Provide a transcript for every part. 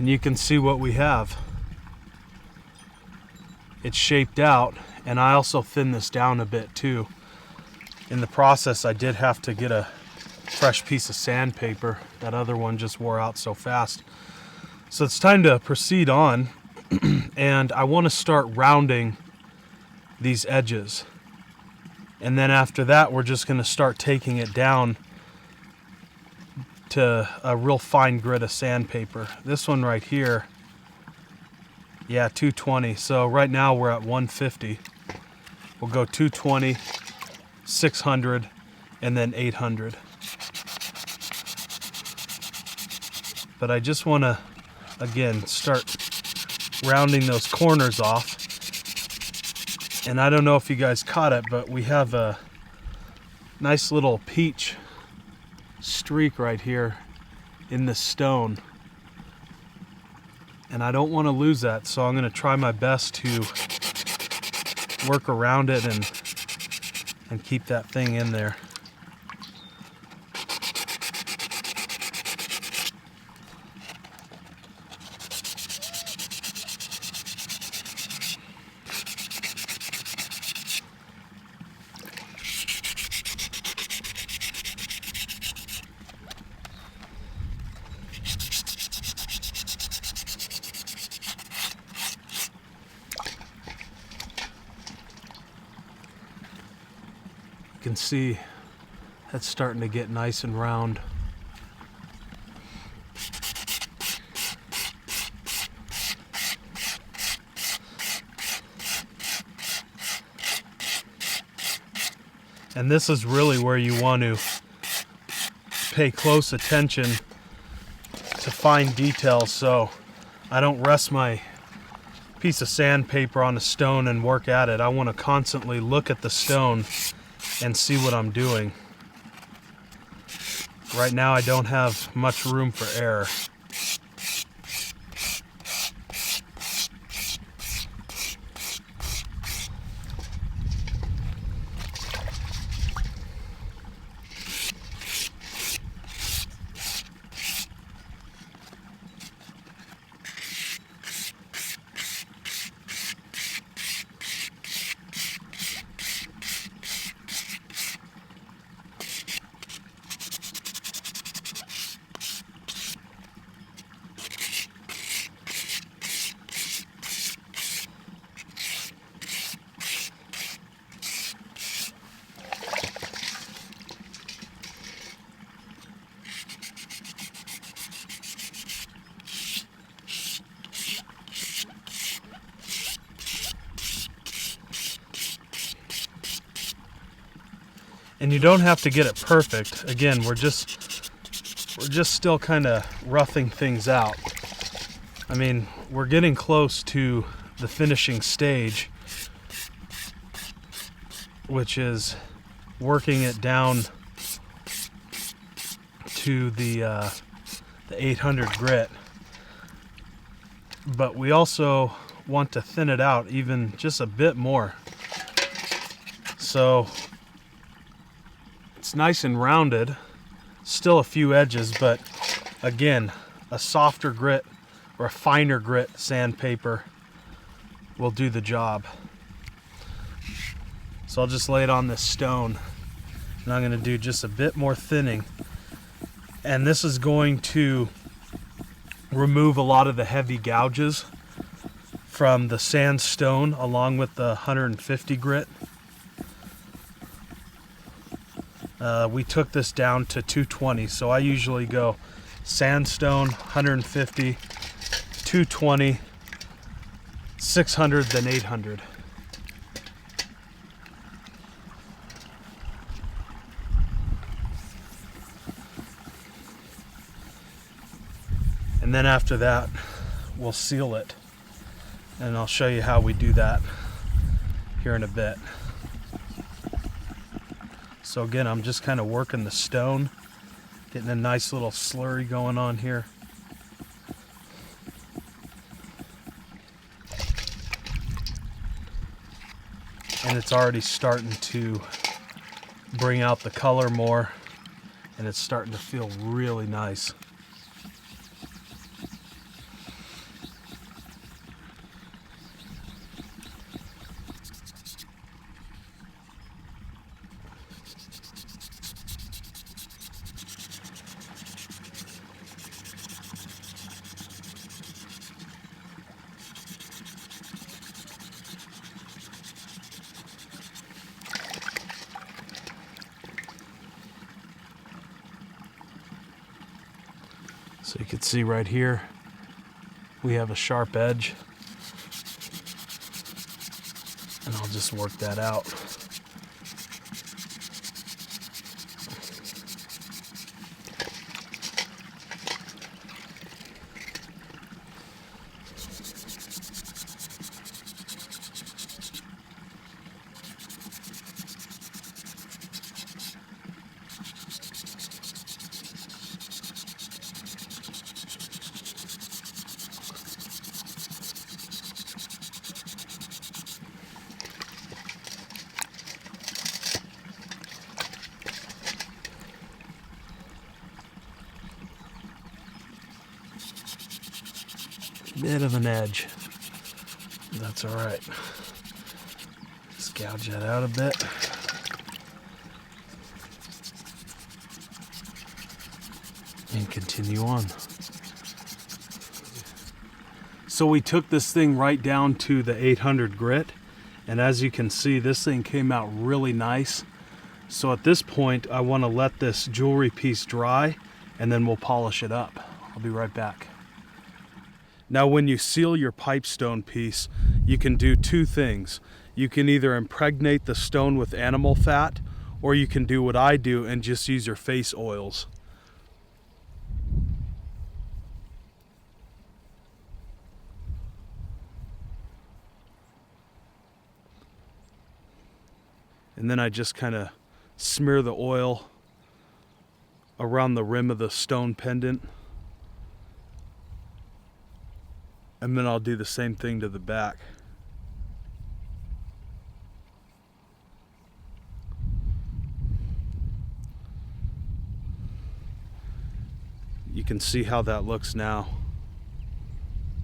And you can see what we have. It's shaped out, and I also thinned this down a bit too. In the process, I did have to get a fresh piece of sandpaper. That other one just wore out so fast. So it's time to proceed on, and I want to start rounding these edges. And then after that, we're just going to start taking it down to a real fine grit of sandpaper. This one right here, yeah, 220. So right now we're at 150. We'll go 220, 600, and then 800. But I just want to, again, start rounding those corners off. And I don't know if you guys caught it, but we have a nice little peach streak right here in the stone. And I don't want to lose that, so I'm going to try my best to work around it and keep that thing in there. You can see that's starting to get nice and round. And this is really where you want to pay close attention to fine details, so I don't rest my piece of sandpaper on a stone and work at it. I want to constantly look at the stone and see what I'm doing. Right now I don't have much room for error. And you don't have to get it perfect. Again, we're just still kind of roughing things out. I mean, we're getting close to the finishing stage, which is working it down to the 800 grit. But we also want to thin it out even just a bit more. So it's nice and rounded, still a few edges, but again, a softer grit or a finer grit sandpaper will do the job. So I'll just lay it on this stone, and I'm going to do just a bit more thinning. And this is going to remove a lot of the heavy gouges from the sandstone along with the 150 grit. We took this down to 220, so I usually go sandstone, 150, 220, 600, then 800. And then after that, we'll seal it. And I'll show you how we do that here in a bit. So again, I'm just kind of working the stone, getting a nice little slurry going on here. And it's already starting to bring out the color more, and it's starting to feel really nice. So you can see right here, we have a sharp edge. And I'll just work that out. Bit of an edge. That's all right. Just gouge that out a bit. And continue on. So we took this thing right down to the 800 grit, and as you can see, this thing came out really nice. So at this point, I want to let this jewelry piece dry, and then we'll polish it up. I'll be right back. Now when you seal your pipestone piece, you can do two things. You can either impregnate the stone with animal fat, or you can do what I do and just use your face oils. And then I just kind of smear the oil around the rim of the stone pendant. And then I'll do the same thing to the back. You can see how that looks now.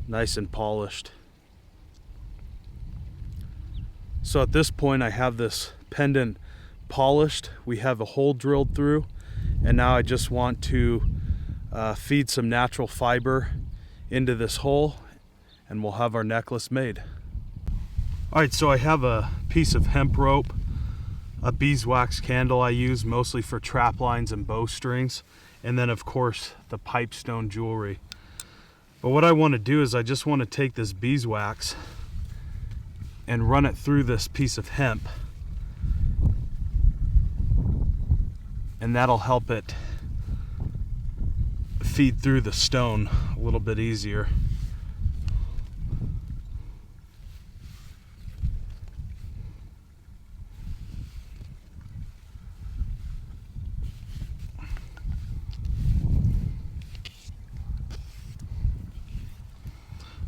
Nice and polished. So at this point I have this pendant polished. We have a hole drilled through, and now I just want to feed some natural fiber into this hole, and we'll have our necklace made. All right, so I have a piece of hemp rope, a beeswax candle I use mostly for trap lines and bowstrings, and then of course the pipestone jewelry. But what I want to do is I just want to take this beeswax and run it through this piece of hemp, and that'll help it feed through the stone a little bit easier.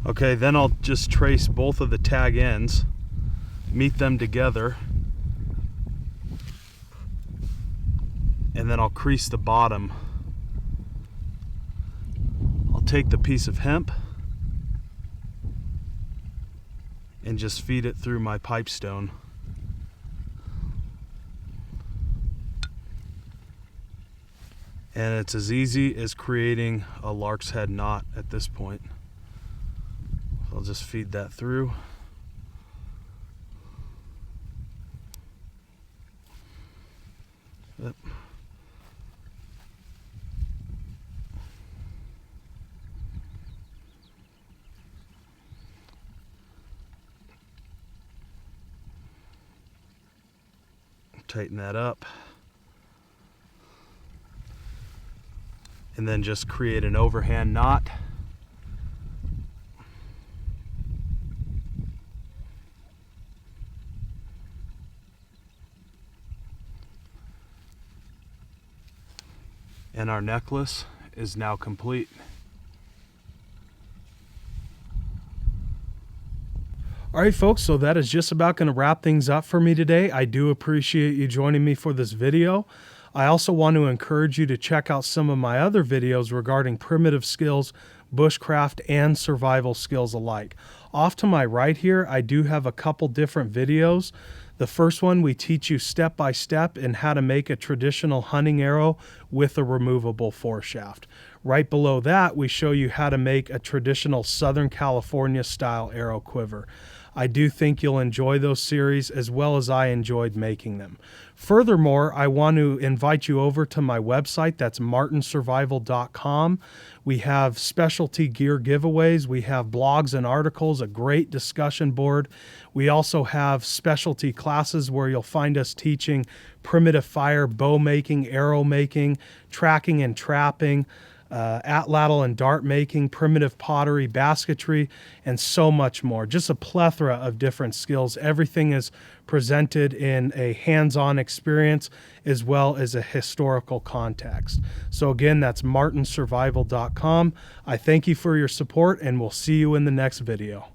Okay, then I'll just trace both of the tag ends, meet them together, and then I'll crease the bottom. I'll take the piece of hemp and just feed it through my pipestone. And it's as easy as creating a lark's head knot at this point. I'll just feed that through. Yep. Tighten that up. And then just create an overhand knot. And our necklace is now complete. All right, folks, so that is just about going to wrap things up for me today. I do appreciate you joining me for this video. I also want to encourage you to check out some of my other videos regarding primitive skills, bushcraft, and survival skills alike. Off to my right here, I do have a couple different videos. The first one, we teach you step by step in how to make a traditional hunting arrow with a removable foreshaft. Right below that, we show you how to make a traditional Southern California style arrow quiver. I do think you'll enjoy those series as well as I enjoyed making them. Furthermore, I want to invite you over to my website. That's martinsurvival.com. We have specialty gear giveaways. We have blogs and articles, a great discussion board. We also have specialty classes where you'll find us teaching primitive fire, bow making, arrow making, tracking and trapping, atlatl and dart making, primitive pottery, basketry, and so much more. Just a plethora of different skills. Everything is presented in a hands-on experience as well as a historical context. So again, that's martinsurvival.com. I thank you for your support, and we'll see you in the next video.